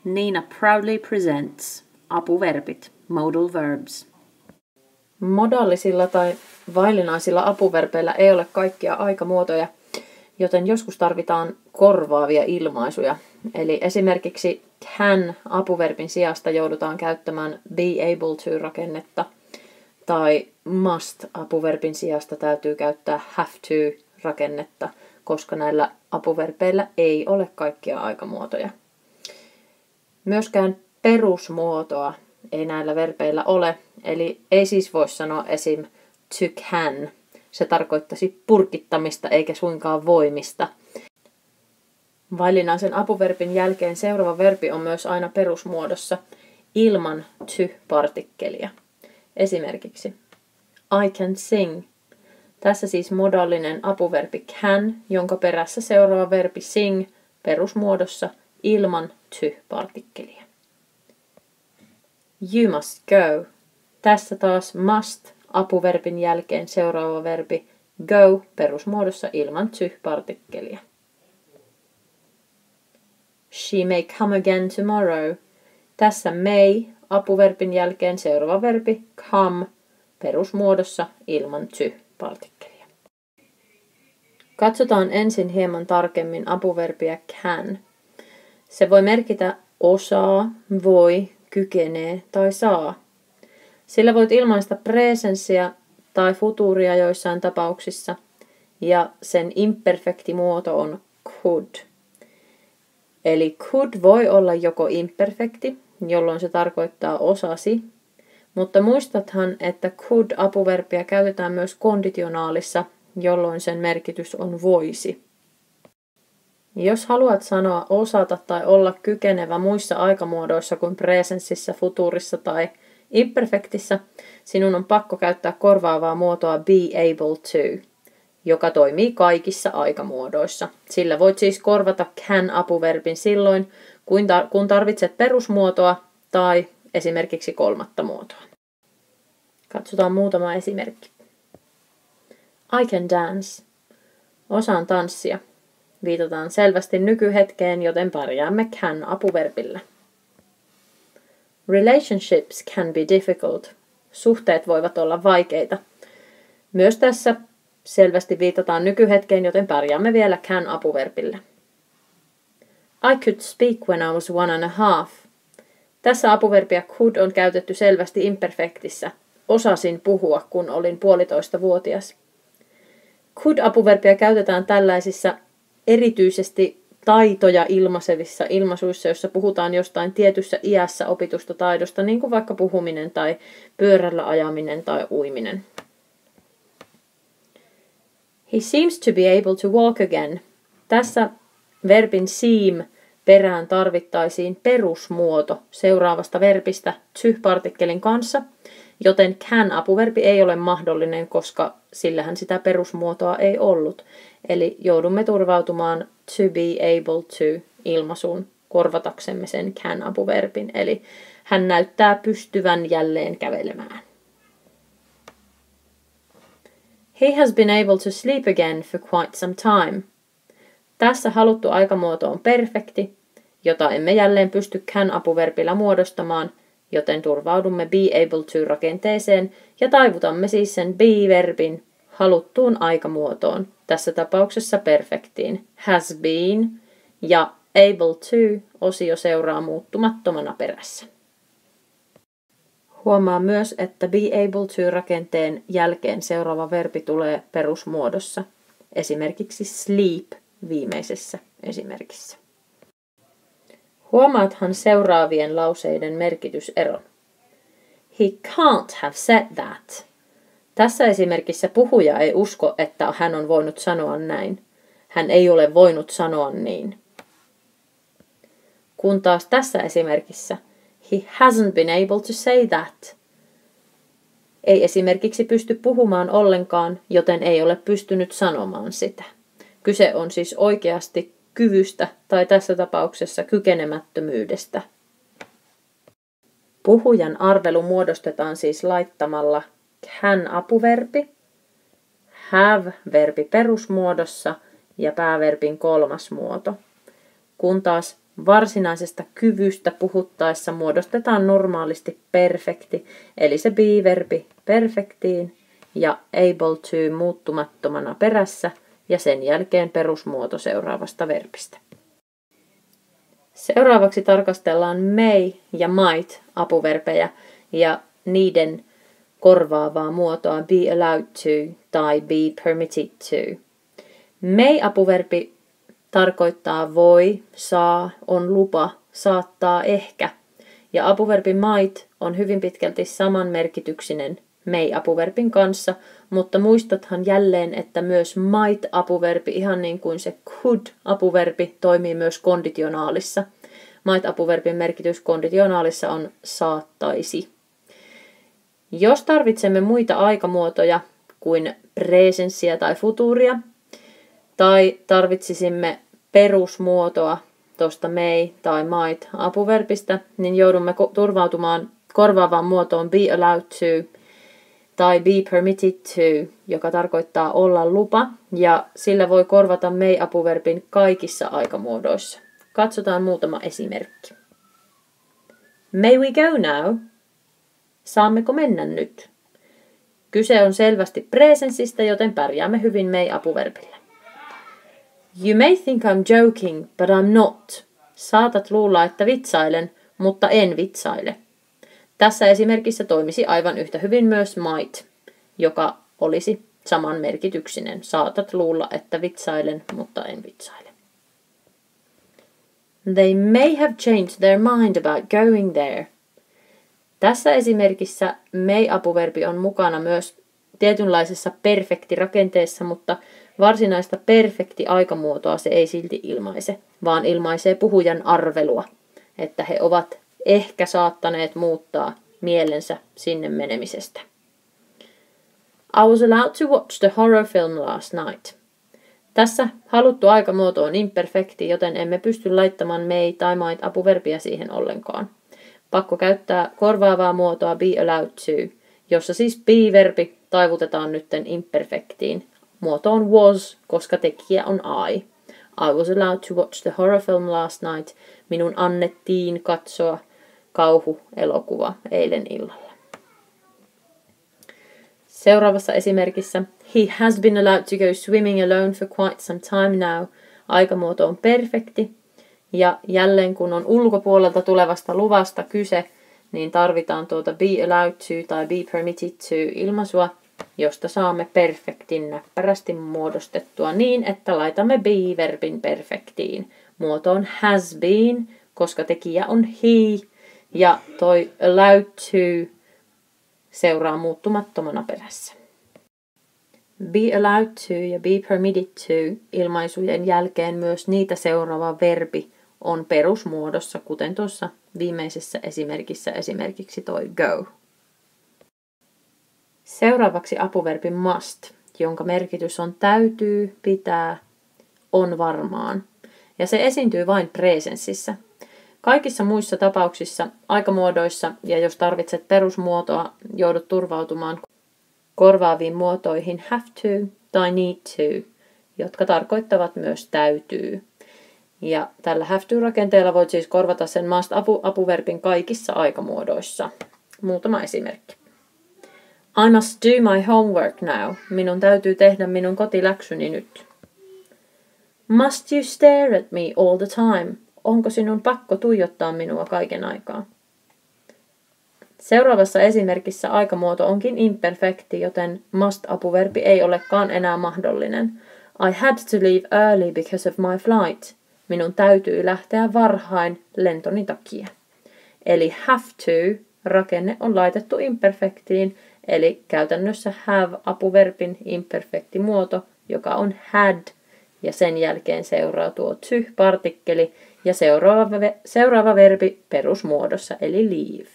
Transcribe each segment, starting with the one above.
Nina proudly presents apuverbit, modal verbs. Modaalisilla tai vaillinaisilla apuverbeillä ei ole kaikkia aikamuotoja, joten joskus tarvitaan korvaavia ilmaisuja. Eli esimerkiksi can apuverbin sijasta joudutaan käyttämään be able to rakennetta, tai must apuverbin sijasta täytyy käyttää have to rakennetta, koska näillä apuverbeillä ei ole kaikkia aikamuotoja. Myöskään perusmuotoa ei näillä verbeillä ole, eli ei siis voi sanoa esim. To can. Se tarkoittaisi purkittamista eikä suinkaan voimista. Vaillinaisen apuverbin jälkeen seuraava verbi on myös aina perusmuodossa ilman to-partikkelia. Esimerkiksi I can sing. Tässä siis modaalinen apuverbi can, jonka perässä seuraava verbi sing perusmuodossa ilman to-partikkelia. You must go. Tässä taas must apuverbin jälkeen seuraava verbi go perusmuodossa ilman to-partikkelia. She may come again tomorrow. Tässä may apuverbin jälkeen seuraava verbi come perusmuodossa ilman to-partikkelia. Katsotaan ensin hieman tarkemmin apuverbiä can. Se voi merkitä osaa, voi, kykenee tai saa. Sillä voit ilmaista presenssiä tai futuuria joissain tapauksissa, ja sen imperfekti muoto on could. Eli could voi olla joko imperfekti, jolloin se tarkoittaa osasi, mutta muistathan, että could-apuverbiä käytetään myös konditionaalissa, jolloin sen merkitys on voisi. Jos haluat sanoa osata tai olla kykenevä muissa aikamuodoissa kuin presenssissä, futuurissa tai imperfektissä, sinun on pakko käyttää korvaavaa muotoa be able to, joka toimii kaikissa aikamuodoissa. Sillä voit siis korvata can-apuverbin silloin, kun tarvitset perusmuotoa tai esimerkiksi kolmatta muotoa. Katsotaan muutama esimerkki. I can dance. Osaan tanssia. Viitataan selvästi nykyhetkeen, joten pärjäämme can-apuverbillä. Relationships can be difficult. Suhteet voivat olla vaikeita. Myös tässä selvästi viitataan nykyhetkeen, joten pärjäämme vielä can-apuverbillä. I could speak when I was 1.5. Tässä apuverbia could on käytetty selvästi imperfektissä. Osasin puhua, kun olin 1,5-vuotias. Could-apuverbia käytetään tällaisissa erityisesti taitoja ilmaisevissa ilmaisuissa, joissa puhutaan jostain tietyssä iässä opitusta taidosta, niin kuin vaikka puhuminen tai pyörällä ajaminen tai uiminen. He seems to be able to walk again. Tässä verbin seem perään tarvittaisiin perusmuoto seuraavasta verbistä to-partikkelin kanssa, joten can-apuverbi ei ole mahdollinen, koska sillähän sitä perusmuotoa ei ollut. Eli joudumme turvautumaan to be able to ilmaisuun korvataksemme sen can-apuverbin. Eli hän näyttää pystyvän jälleen kävelemään. He has been able to sleep again for quite some time. Tässä haluttu aikamuoto on perfekti, jota emme jälleen pysty can-apuverbillä muodostamaan, joten turvaudumme be able to rakenteeseen ja taivutamme siis sen be-verbin haluttuun aikamuotoon, tässä tapauksessa perfektiin, has been, ja able to-osio seuraa muuttumattomana perässä. Huomaa myös, että be able to-rakenteen jälkeen seuraava verbi tulee perusmuodossa, esimerkiksi sleep viimeisessä esimerkissä. Huomaathan seuraavien lauseiden merkityseron. He can't have said that. Tässä esimerkissä puhuja ei usko, että hän on voinut sanoa näin. Hän ei ole voinut sanoa niin. Kun taas tässä esimerkissä he hasn't been able to say that. Ei esimerkiksi pysty puhumaan ollenkaan, joten ei ole pystynyt sanomaan sitä. Kyse on siis oikeasti kyvystä tai tässä tapauksessa kykenemättömyydestä. Puhujan arvelu muodostetaan siis laittamalla can-apuverbi, have-verbi perusmuodossa ja pääverbin kolmas muoto. Kun taas varsinaisesta kyvystä puhuttaessa muodostetaan normaalisti perfekti, eli se be-verbi perfektiin ja able to muuttumattomana perässä ja sen jälkeen perusmuoto seuraavasta verbistä. Seuraavaksi tarkastellaan may ja might apuverbejä ja niiden korvaavaa muotoa be allowed to tai be permitted to. May apuverbi tarkoittaa voi, saa, on lupa, saattaa, ehkä. Ja apuverbi might on hyvin pitkälti samanmerkityksinen may-apuverbin kanssa, mutta muistathan jälleen, että myös might-apuverbi, ihan niin kuin se could-apuverbi, toimii myös konditionaalissa. Might-apuverbin merkitys konditionaalissa on saattaisi. Jos tarvitsemme muita aikamuotoja kuin presenssiä tai futuuria, tai tarvitsisimme perusmuotoa tuosta may tai might apuverbistä, niin joudumme turvautumaan korvaavaan muotoon be allowed to tai be permitted to, joka tarkoittaa olla lupa, ja sillä voi korvata may apuverbin kaikissa aikamuodoissa. Katsotaan muutama esimerkki. May we go now? Saammeko mennä nyt? Kyse on selvästi presenssistä, joten pärjäämme hyvin may apuverbillä. You may think I'm joking, but I'm not. Saatat luulla, että vitsailen, mutta en vitsaile. Tässä esimerkissä toimisi aivan yhtä hyvin myös might, joka olisi samanmerkityksinen. Saatat luulla, että vitsailen, mutta en vitsaile. They may have changed their mind about going there. Tässä esimerkissä may-apuverbi on mukana myös tietynlaisessa perfektirakenteessa, mutta varsinaista perfekti-aikamuotoa se ei silti ilmaise, vaan ilmaisee puhujan arvelua, että he ovat ehkä saattaneet muuttaa mielensä sinne menemisestä. I was allowed to watch the horror film last night. Tässä haluttu aikamuoto on imperfekti, joten emme pysty laittamaan may tai might apuverbiä siihen ollenkaan. Pakko käyttää korvaavaa muotoa be allowed to, jossa siis be-verbi taivutetaan nytten imperfektiin. Muoto on was, koska tekijä on I. I was allowed to watch the horror film last night. Minun annettiin katsoa kauhuelokuva eilen illalla. Seuraavassa esimerkissä he has been allowed to go swimming alone for quite some time now. Aikamuoto on perfekti. Ja jälleen kun on ulkopuolelta tulevasta luvasta kyse, niin tarvitaan tuota be allowed to tai be permitted to ilmaisua, josta saamme perfektin näppärästi muodostettua niin, että laitamme be-verbin perfektiin. Muoto on has been, koska tekijä on he, ja toi allowed to seuraa muuttumattomana perässä. Be allowed to ja be permitted to ilmaisujen jälkeen myös niitä seuraava verbi on perusmuodossa, kuten tuossa viimeisessä esimerkissä esimerkiksi toi go. Seuraavaksi apuverbi must, jonka merkitys on täytyy, pitää, on varmaan. Ja se esiintyy vain presenssissä. Kaikissa muissa tapauksissa, aikamuodoissa ja jos tarvitset perusmuotoa, joudut turvautumaan korvaaviin muotoihin have to tai need to, jotka tarkoittavat myös täytyy. Ja tällä have to-rakenteella voit siis korvata sen must apuverbin kaikissa aikamuodoissa. Muutama esimerkki. I must do my homework now. Minun täytyy tehdä minun kotiläksyni nyt. Must you stare at me all the time? Onko sinun pakko tuijottaa minua kaiken aikaa? Seuraavassa esimerkissä aikamuoto onkin imperfekti, joten must-apuverbi ei olekaan enää mahdollinen. I had to leave early because of my flight. Minun täytyy lähteä varhain lentoni takia. Eli have to rakenne on laitettu imperfektiin, eli käytännössä have-apuverbin imperfekti muoto, joka on had, ja sen jälkeen seuraa tuo to-partikkeli ja seuraava verbi perusmuodossa, eli leave.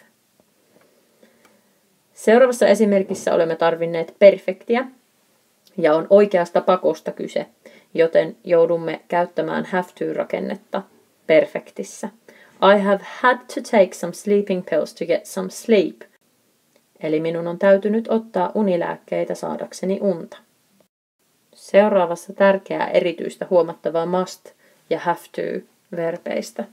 Seuraavassa esimerkissä olemme tarvinneet perfektiä, ja on oikeasta pakosta kyse, joten joudumme käyttämään have to-rakennetta perfektissä. I have had to take some sleeping pills to get some sleep. Eli minun on täytynyt ottaa unilääkkeitä saadakseni unta. Seuraavassa tärkeää erityistä huomattavaa must ja have to verbeistä.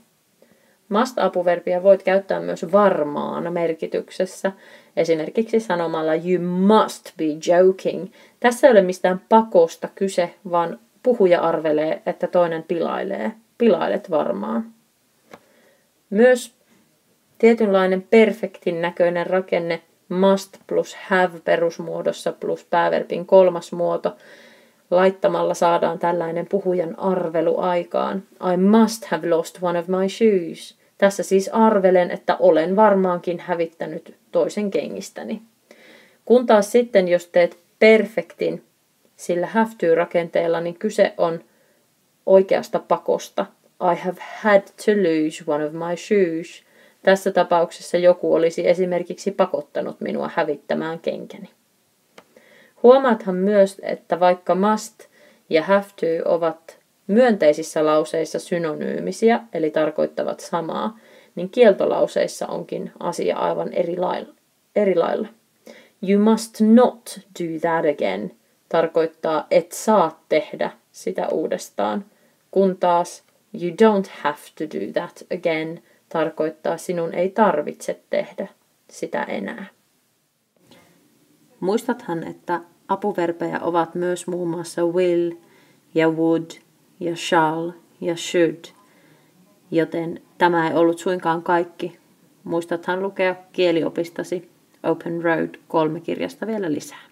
Must-apuverbiä voit käyttää myös varmaan merkityksessä, esimerkiksi sanomalla you must be joking. Tässä ei ole mistään pakosta kyse, vaan puhuja arvelee, että toinen pilailee. Pilailet varmaan. Myös tietynlainen perfektin näköinen rakenne must plus have perusmuodossa plus pääverbin kolmas muoto. Laittamalla saadaan tällainen puhujan arvelu aikaan. I must have lost one of my shoes. Tässä siis arvelen, että olen varmaankin hävittänyt toisen kengistäni. Kun taas sitten, jos teet perfektin sillä have to rakenteella, niin kyse on oikeasta pakosta. I have had to lose one of my shoes. Tässä tapauksessa joku olisi esimerkiksi pakottanut minua hävittämään kenkäni. Huomaathan myös, että vaikka must ja have to ovat myönteisissä lauseissa synonyymisiä, eli tarkoittavat samaa, niin kieltolauseissa onkin asia aivan eri lailla. You must not do that again tarkoittaa et saa tehdä sitä uudestaan, kun taas you don't have to do that again tarkoittaa sinun ei tarvitse tehdä sitä enää. Muistathan, että apuverbejä ovat myös muun muassa will ja would ja shall ja should, joten tämä ei ollut suinkaan kaikki. Muistathan lukea kieliopistasi Open Road 3 kirjasta vielä lisää.